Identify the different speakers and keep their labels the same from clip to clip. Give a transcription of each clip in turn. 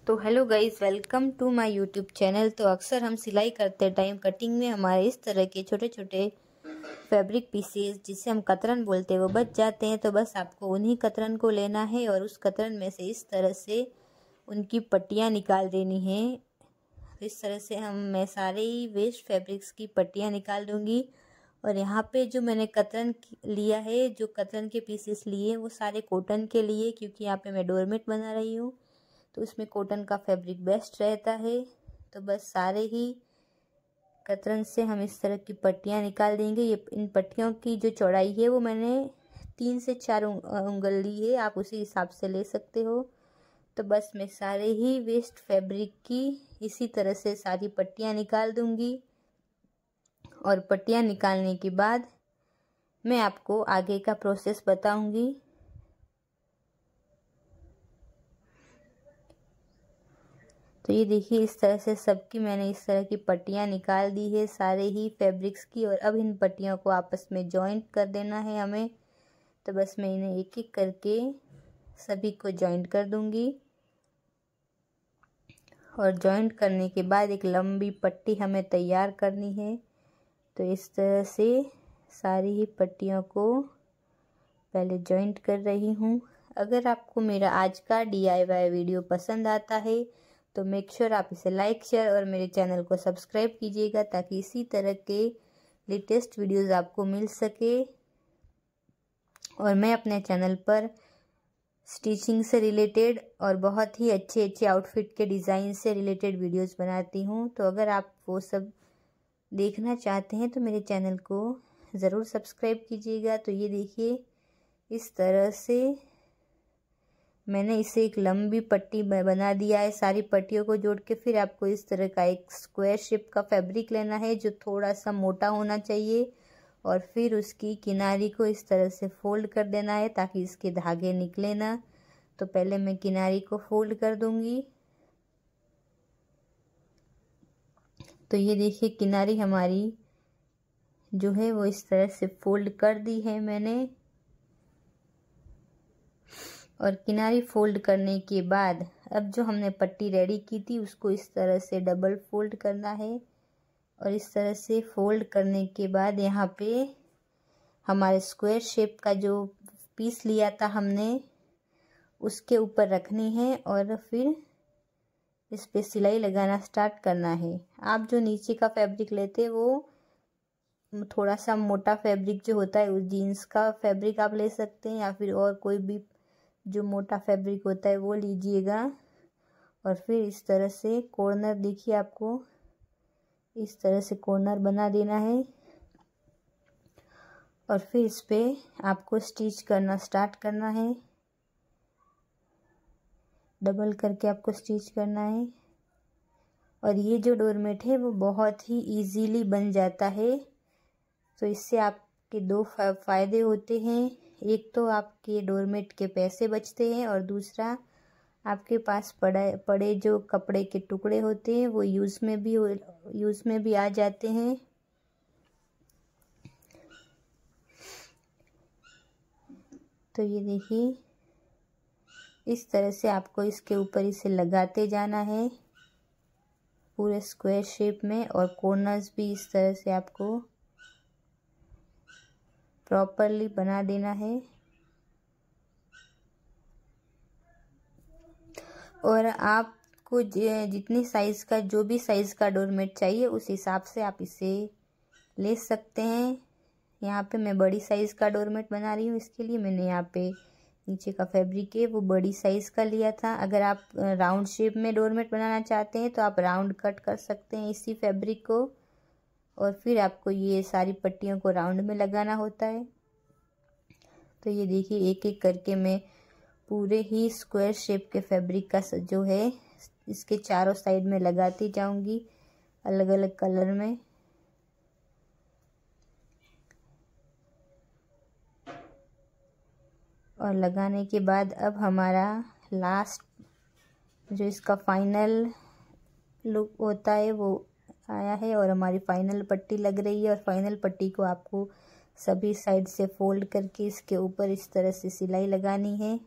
Speaker 1: तो hello guys, welcome to my YouTube channel. तो अक्सर हम सिलाई करते टाइम कटिंग में हमारे इस तरह के छोटे छोटे फैब्रिक पीसेस, जिसे हम कतरन बोलते हैं, वो बच जाते हैं। तो बस आपको उन्हीं कतरन को लेना है और उस कतरन में से इस तरह से उनकी पट्टियाँ निकाल देनी है। इस तरह से मैं सारे ही वेस्ट फैब्रिक्स की पट्टियाँ निकाल दूंगी। और यहाँ पे जो मैंने कतरन लिया है, जो कतरन के पीसेस लिए, वो सारे कॉटन के लिए, क्योंकि यहाँ पे मैं डोरमेट बना रही हूँ तो उसमें कॉटन का फैब्रिक बेस्ट रहता है। तो बस सारे ही कतरन से हम इस तरह की पट्टियाँ निकाल देंगे। ये इन पट्टियों की जो चौड़ाई है वो मैंने 3 से 4 उंगल ली है, आप उसी हिसाब से ले सकते हो। तो बस मैं सारे ही वेस्ट फैब्रिक की इसी तरह से सारी पट्टियाँ निकाल दूंगी। और पट्टियाँ निकालने के बाद मैं आपको आगे का प्रोसेस बताऊंगी। तो ये देखिए, इस तरह से सबकी मैंने इस तरह की पट्टियाँ निकाल दी है, सारे ही फैब्रिक्स की। और अब इन पट्टियों को आपस में जॉइंट कर देना है हमें। तो बस मैं इन्हें एक एक करके सभी को जॉइंट कर दूंगी। और जॉइंट करने के बाद एक लंबी पट्टी हमें तैयार करनी है। तो इस तरह से सारी ही पट्टियों को पहले जॉइंट कर रही हूँ। अगर आपको मेरा आज का DIY वीडियो पसंद आता है तो मेक श्योर आप इसे लाइक, शेयर और मेरे चैनल को सब्सक्राइब कीजिएगा, ताकि इसी तरह के लेटेस्ट वीडियोस आपको मिल सके। और मैं अपने चैनल पर स्टिचिंग से रिलेटेड और बहुत ही अच्छे अच्छे आउटफिट के डिज़ाइन से रिलेटेड वीडियोस बनाती हूँ। तो अगर आप वो सब देखना चाहते हैं तो मेरे चैनल को ज़रूर सब्सक्राइब कीजिएगा। तो ये देखिए, इस तरह से मैंने इसे एक लंबी पट्टी बना दिया है। सारी पट्टियों को जोड़ के फिर आपको इस तरह का एक स्क्वायर शेप का फैब्रिक लेना है, जो थोड़ा सा मोटा होना चाहिए। और फिर उसकी किनारी को इस तरह से फोल्ड कर देना है, ताकि इसके धागे निकले ना। तो पहले मैं किनारी को फोल्ड कर दूंगी। तो ये देखिए, किनारी हमारी जो है वो इस तरह से फोल्ड कर दी है मैंने। और किनारी फोल्ड करने के बाद अब जो हमने पट्टी रेडी की थी उसको इस तरह से डबल फोल्ड करना है। और इस तरह से फोल्ड करने के बाद यहाँ पे हमारे स्क्वायर शेप का जो पीस लिया था हमने, उसके ऊपर रखनी है और फिर इस पे सिलाई लगाना स्टार्ट करना है। आप जो नीचे का फैब्रिक लेते हैं वो थोड़ा सा मोटा फैब्रिक जो होता है, उस जीन्स का फैब्रिक आप ले सकते हैं, या फिर और कोई भी जो मोटा फैब्रिक होता है वो लीजिएगा। और फिर इस तरह से कॉर्नर, देखिए आपको इस तरह से कॉर्नर बना देना है। और फिर इस पे आपको स्टिच करना स्टार्ट करना है, डबल करके आपको स्टिच करना है। और ये जो डोरमेट है वो बहुत ही इजीली बन जाता है। तो इससे आपके दो फायदे होते हैं। एक तो आपके डोरमेट के पैसे बचते हैं, और दूसरा आपके पास पड़े जो कपड़े के टुकड़े होते हैं वो यूज़ में भी आ जाते हैं। तो ये देखिए, इस तरह से आपको इसके ऊपर इसे लगाते जाना है पूरे स्क्वायर शेप में। और कॉर्नर्स भी इस तरह से आपको प्रॉपरली बना देना है। और आपको जितनी साइज़ का, जो भी साइज़ का डोरमेट चाहिए उस हिसाब से आप इसे ले सकते हैं। यहाँ पे मैं बड़ी साइज़ का डोरमेट बना रही हूँ, इसके लिए मैंने यहाँ पे नीचे का फैब्रिक है वो बड़ी साइज़ का लिया था। अगर आप राउंड शेप में डोरमेट बनाना चाहते हैं तो आप राउंड कट कर सकते हैं इसी फैब्रिक को। और फिर आपको ये सारी पट्टियों को राउंड में लगाना होता है। तो ये देखिए, एक एक करके मैं पूरे ही स्क्वायर शेप के फैब्रिक का जो है इसके चारों साइड में लगाती जाऊंगी, अलग अलग कलर में। और लगाने के बाद अब हमारा लास्ट जो इसका फाइनल लुक होता है वो आया है, और हमारी फाइनल पट्टी लग रही है। और फाइनल पट्टी को आपको सभी साइड से फोल्ड करके इसके ऊपर इस तरह से सिलाई लगानी है।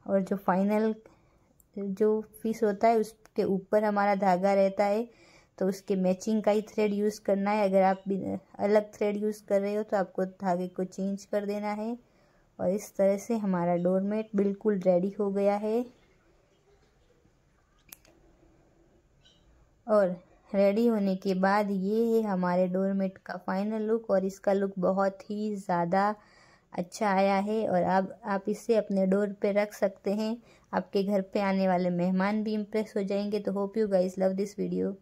Speaker 1: और जो फाइनल जो पीस होता है उसके ऊपर हमारा धागा रहता है, तो उसके मैचिंग का ही थ्रेड यूज़ करना है। अगर आप अलग थ्रेड यूज़ कर रहे हो तो आपको धागे को चेंज कर देना है। और इस तरह से हमारा डोरमेट बिल्कुल रेडी हो गया है। और रेडी होने के बाद ये है हमारे डोरमेट का फाइनल लुक, और इसका लुक बहुत ही ज़्यादा अच्छा आया है। और अब आप इसे अपने डोर पे रख सकते हैं, आपके घर पे आने वाले मेहमान भी इम्प्रेस हो जाएंगे। तो hope you guys love this video.